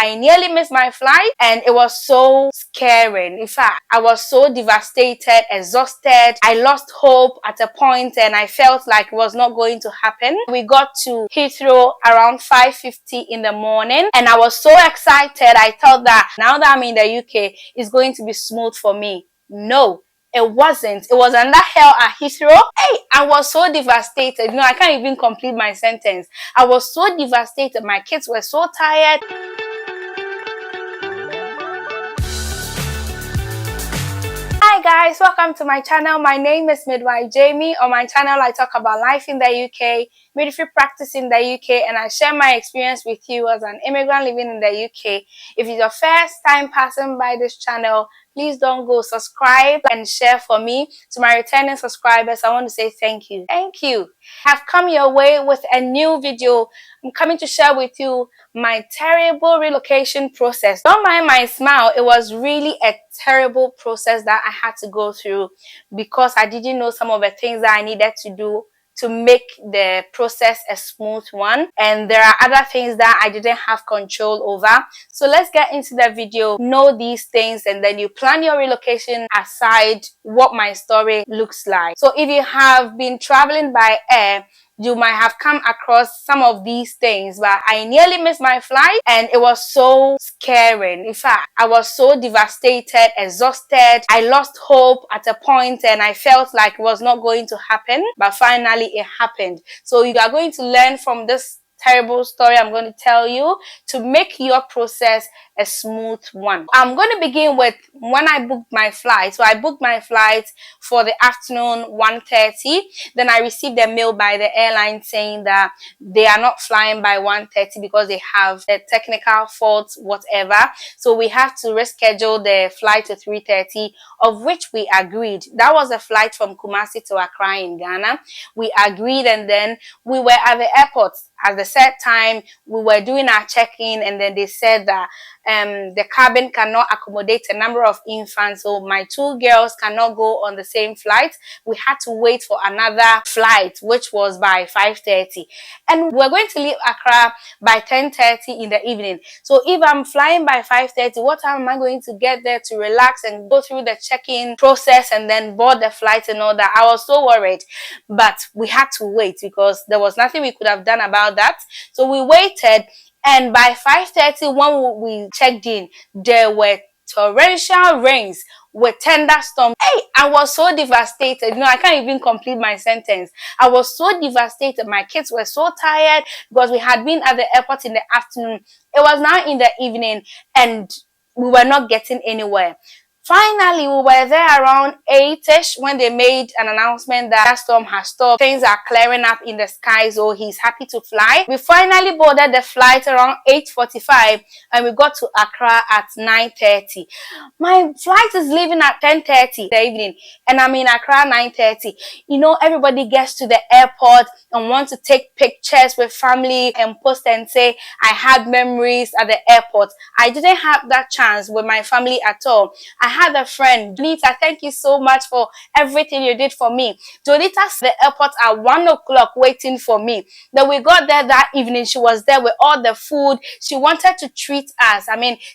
I nearly missed my flight and it was so scary. In fact, I was so devastated, exhausted. I lost hope at a point and I felt like it was not going to happen. We got to Heathrow around 5:50 in the morning and I was so excited. I thought that now that I'm in the UK, it's going to be smooth for me. No, it wasn't. It was another hell at Heathrow. Hey, I was so devastated. I can't even complete my sentence. I was so devastated. My kids were so tired. Hi guys, welcome to my channel. My name is Midwife Jamie. On my channel, I talk about life in the UK, midwifery practice in the UK, and I share my experience with you as an immigrant living in the UK. If it's your first time passing by this channel, please don't go subscribe and share for me. To my returning subscribers, I want to say thank you. Thank you. I've come your way with a new video. I'm coming to share with you my terrible relocation process. Don't mind my smile. It was really a terrible process that I had to go through because I didn't know some of the things that I needed to do to make the process a smooth one, and there are other things that I didn't have control over. So let's get into the video. Know these things and then you plan your relocation aside what my story looks like. So if you have been traveling by air, you might have come across some of these things, but I nearly missed my flight and it was so scary. In fact, I was so devastated, exhausted. I lost hope at a point and I felt like it was not going to happen, but finally it happened. So you are going to learn from this terrible story I'm going to tell you to make your process a smooth one. I'm going to begin with when I booked my flight. So I booked my flight for the afternoon 1:30. Then I received a mail by the airline saying that they are not flying by 1:30 because they have a technical fault, whatever. So we have to reschedule the flight to 3:30, of which we agreed. That was a flight from Kumasi to Accra in Ghana. We agreed and then we were at the airport. At the set time, we were doing our check-in and then they said that the cabin cannot accommodate a number of infants, so my two girls cannot go on the same flight. We had to wait for another flight, which was by 5:30. And we're going to leave Accra by 10:30 in the evening. So if I'm flying by 5:30, what time am I going to get there to relax and go through the check-in process and then board the flight and all that? I was so worried, but we had to wait because there was nothing we could have done about that. So we waited. And by 5:30, when we checked in, there were torrential rains with thunderstorms. Hey, I was so devastated. I can't even complete my sentence. I was so devastated. My kids were so tired because we had been at the airport in the afternoon. It was now in the evening and we were not getting anywhere. Finally, we were there around 8-ish when they made an announcement that the storm has stopped. Things are clearing up in the sky, so he's happy to fly. We finally boarded the flight around 8:45 and we got to Accra at 9:30. My flight is leaving at 10:30 in the evening and I'm in Accra 9:30. Everybody gets to the airport and wants to take pictures with family and post and say, I had memories at the airport. I didn't have that chance with my family at all. I had a friend, Donita, thank you so much for everything you did for me. Donita's at the airport at 1 o'clock waiting for me. Then we got there that evening. She was there with all the food. She wanted to treat us.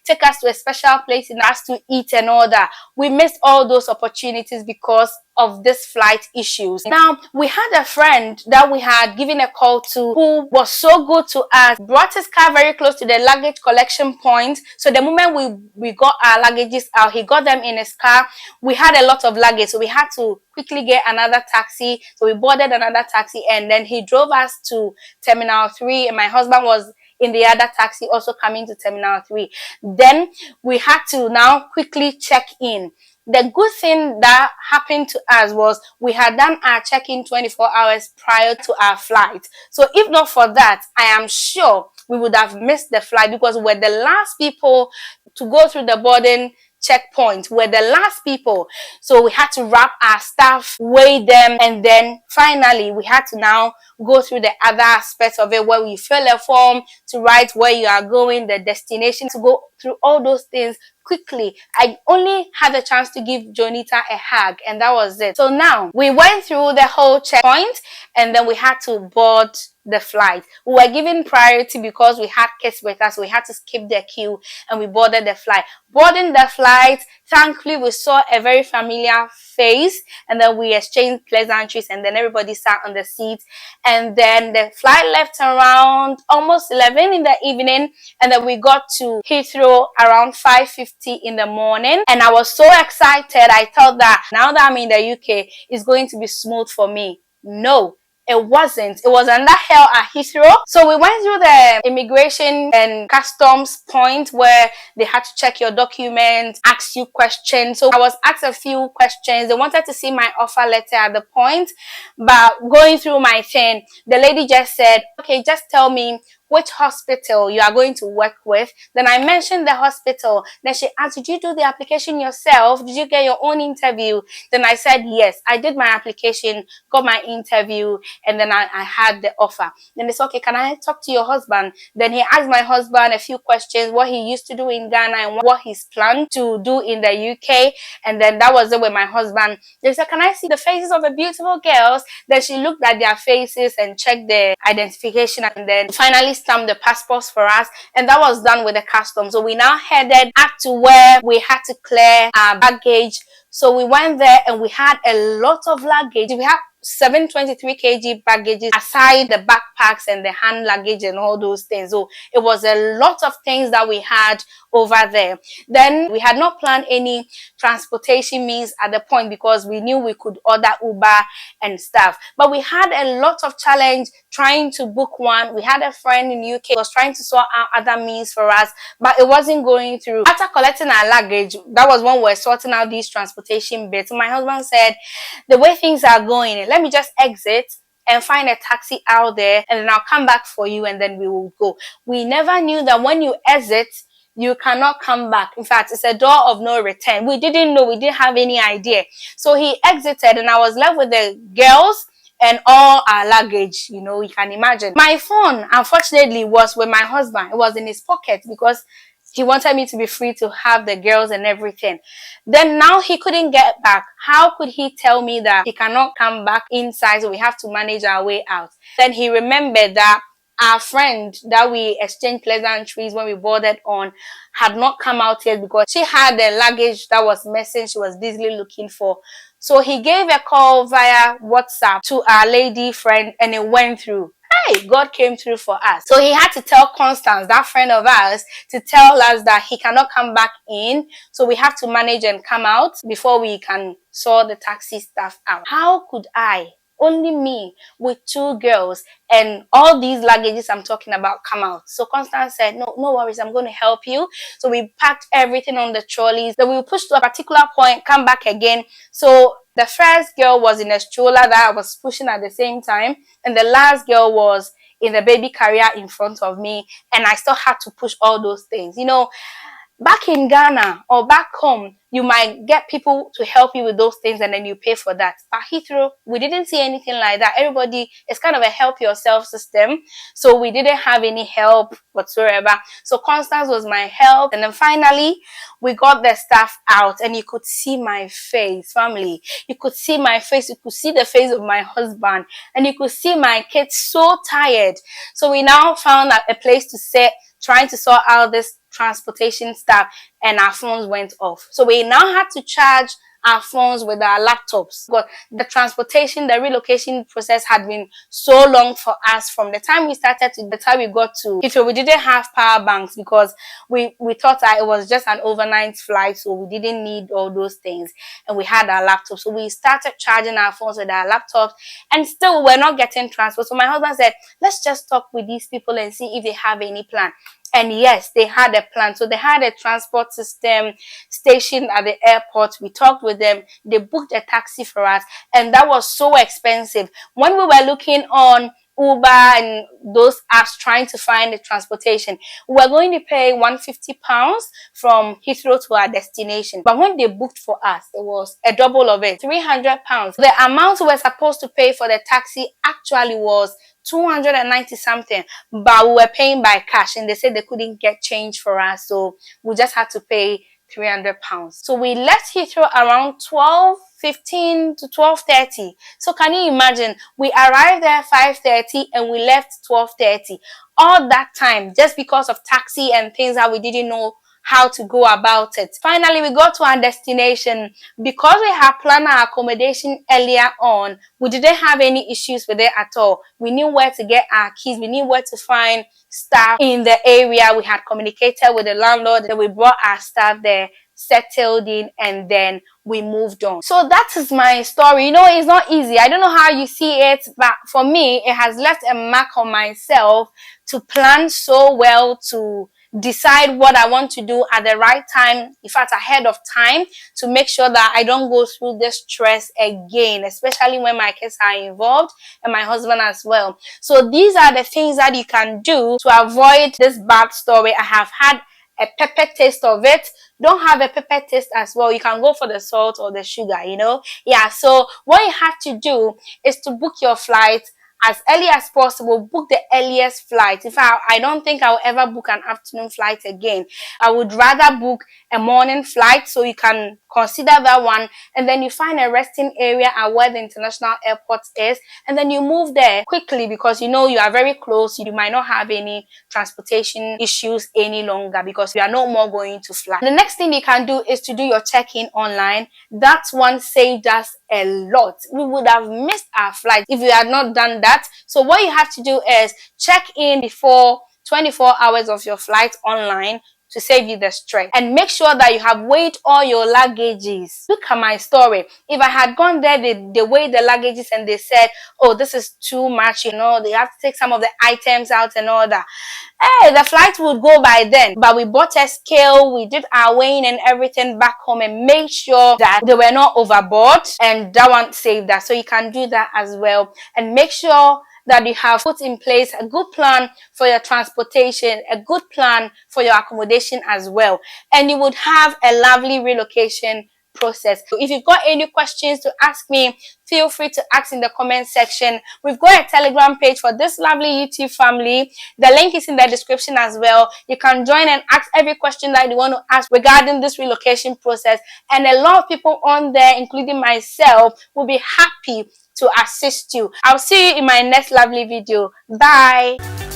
Take us to a special place and us to eat and all that. We missed all those opportunities because of this flight issues. Now, we had a friend that we had given a call to who was so good to us, brought his car very close to the luggage collection point. So the moment we got our luggages out, he got them in his car. We had a lot of luggage, so we had to quickly get another taxi. So we boarded another taxi and then he drove us to Terminal 3 and my husband was in the other taxi also coming to Terminal 3. Then we had to now quickly check in. The good thing that happened to us was we had done our check-in 24 hours prior to our flight. So if not for that, I am sure we would have missed the flight because we're the last people to go through the boarding checkpoint. We're the last people. So we had to wrap our stuff, weigh them, and then finally we had to now go through the other aspects of it, where we fill a form to write where you are going, the destination, to go through all those things quickly. I only had a chance to give Jonita a hug, and that was it. So now we went through the whole checkpoint, and then we had to board the flight. We were given priority because we had kids with us. We had to skip the queue, and we boarded the flight. Boarding the flight, thankfully we saw a very familiar face, and then we exchanged pleasantries, and then everybody sat on the seat. And then the flight left around almost 11 in the evening, and then we got to Heathrow around 5:50 in the morning. And I was so excited. I thought that now that I'm in the UK, it's going to be smooth for me. No, it wasn't. It was under hell at Heathrow. So we went through the immigration and customs point where they had to check your documents, ask you questions. So I was asked a few questions. They wanted to see my offer letter at the point, but going through my thing, the lady just said, okay, just tell me which hospital you are going to work with. Then I mentioned the hospital. Then she asked, did you do the application yourself? Did you get your own interview? Then I said, yes, I did my application, got my interview, and then I had the offer. Then they said, okay, can I talk to your husband? Then he asked my husband a few questions, what he used to do in Ghana and what he's planned to do in the UK. And then that was it with my husband. They said, can I see the faces of the beautiful girls? Then she looked at their faces and checked their identification, and then finally stamped the passports for us, and that was done with the customs. So we now headed up to where we had to clear our baggage. So we went there, and we had a lot of luggage. We had 723 kg baggages, aside the backpacks and the hand luggage and all those things. So it was a lot of things that we had over there. Then we had not planned any transportation means at the point because we knew we could order Uber and stuff. But we had a lot of challenge trying to book one. We had a friend in UK who was trying to sort out other means for us, but it wasn't going through. After collecting our luggage, that was when we were sorting out these transportation bits. My husband said, the way things are going, let me just exit and find a taxi out there, and then I'll come back for you, and then we will go. We never knew that when you exit, you cannot come back. In fact, it's a door of no return. We didn't know. We didn't have any idea. So he exited, and I was left with the girls and all our luggage. You know, you can imagine. My phone, unfortunately, was with my husband. It was in his pocket because he wanted me to be free to have the girls and everything. Then now he couldn't get back. How could he tell me that he cannot come back inside, so we have to manage our way out? Then he remembered that our friend that we exchanged pleasantries when we boarded on had not come out yet because she had the luggage that was missing. She was busily looking for. So he gave a call via WhatsApp to our lady friend, and it went through. Hey, God came through for us. So he had to tell Constance, that friend of ours, to tell us that he cannot come back in. So we have to manage and come out before we can sort the taxi stuff out. How could I, only me, with two girls and all these luggages I'm talking about, come out? So Constance said, no worries, I'm going to help you. So we packed everything on the trolleys. Then we pushed to a particular point, come back again. So the first girl was in a stroller that I was pushing at the same time, and the last girl was in the baby carrier in front of me, and I still had to push all those things. You know, back in Ghana or back home, you might get people to help you with those things and then you pay for that. But Heathrow, we didn't see anything like that. Everybody, it's kind of a help yourself system. So we didn't have any help whatsoever. So Constance was my help. And then finally, we got the stuff out, and you could see my face, family. You could see my face. You could see the face of my husband, and you could see my kids so tired. So we now found a place to sit, trying to sort out this transportation stuff, and our phones went off. So we now had to charge our phones with our laptops. But the transportation, the relocation process had been so long for us from the time we started to the time we got to Heathrow. We didn't have power banks because we thought that it was just an overnight flight, so we didn't need all those things, and we had our laptops. So we started charging our phones with our laptops, and still we're not getting transport. So my husband said, let's just talk with these people and see if they have any plan. And yes, they had a plan. So they had a transport system stationed at the airport. We talked with them. They booked a taxi for us, and that was so expensive. When we were looking on Uber and those apps trying to find the transportation. We were going to pay £150 from Heathrow to our destination. But when they booked for us, it was a double of it, £300. The amount we were supposed to pay for the taxi actually was 290 something, but we were paying by cash and they said they couldn't get change for us, so we just had to pay £300. So we left Heathrow around 12:15 to 12:30. So can you imagine? We arrived there 5:30 and we left 12:30. All that time just because of taxi and things that we didn't know how to go about it. Finally, we got to our destination. Because we had planned our accommodation earlier on, we didn't have any issues with it at all. We knew where to get our keys. We knew where to find staff in the area. We had communicated with the landlord. Then we brought our staff there, settled in, and then we moved on. So that is my story. You know, it's not easy. I don't know how you see it, but for me, it has left a mark on myself to plan so well, to decide what I want to do at the right time, in fact ahead of time, to make sure that I don't go through this stress again, especially when my kids are involved and my husband as well. So these are the things that you can do to avoid this bad story. I have had a pepper taste of it. Don't have a pepper taste as well, you can go for the salt or the sugar, you know. Yeah, so what you have to do is to book your flight as early as possible. Book the earliest flight. In fact, I don't think I'll ever book an afternoon flight again. I would rather book a morning flight, so you can consider that one, and then you find a resting area at where the international airport is, and then you move there quickly because you know you are very close. You might not have any transportation issues any longer because you are no more going to fly. The next thing you can do is to do your check-in online. That one saved us a lot. We would have missed our flight if we had not done that. So what you have to do is check in before 24 hours of your flight online to save you the stress, and make sure that you have weighed all your luggages. Look at my story. If I had gone there, they weighed the luggages and they said, oh, this is too much, you know, they have to take some of the items out and all that. Hey, the flight would go by then. But we bought a scale, we did our weighing and everything back home and made sure that they were not overboard, and that one saved us. So you can do that as well, and make sure that you have put in place a good plan for your transportation, a good plan for your accommodation as well, and you would have a lovely relocation process. So if you've got any questions to ask me, feel free to ask in the comment section. We've got a Telegram page for this lovely YouTube family. The link is in the description as well. You can join and ask every question that you want to ask regarding this relocation process, and a lot of people on there, including myself, will be happy to assist you. I'll see you in my next lovely video. Bye.